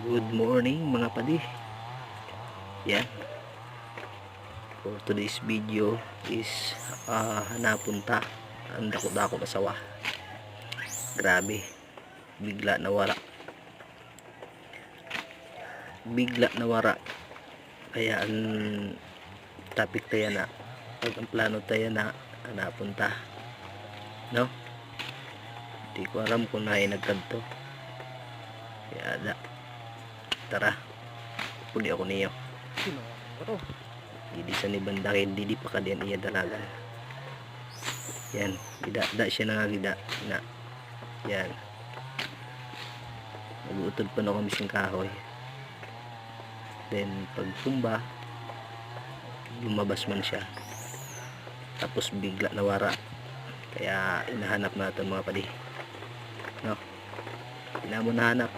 Good morning mga padi. Yan. For today's video is napunta ang dako-dako na sawa. Grabe. Bigla nawara. Kaya ang topic tayo na pag ang plano tayo na napunta. No? Hindi ko alam kung nagkanto. Kaya tara, puli ako niyo. Hindi sa ni bandakin, hindi pa kadian iya dalagan. Yan, da siya nangagida na. Yan. Nag-uutod pa na kami sing kahoy. Then pag tumba, lumabas man siya. Tapos bigla nawara. Kaya inahanap natin mga padi. No? Hindi na mo nahanap.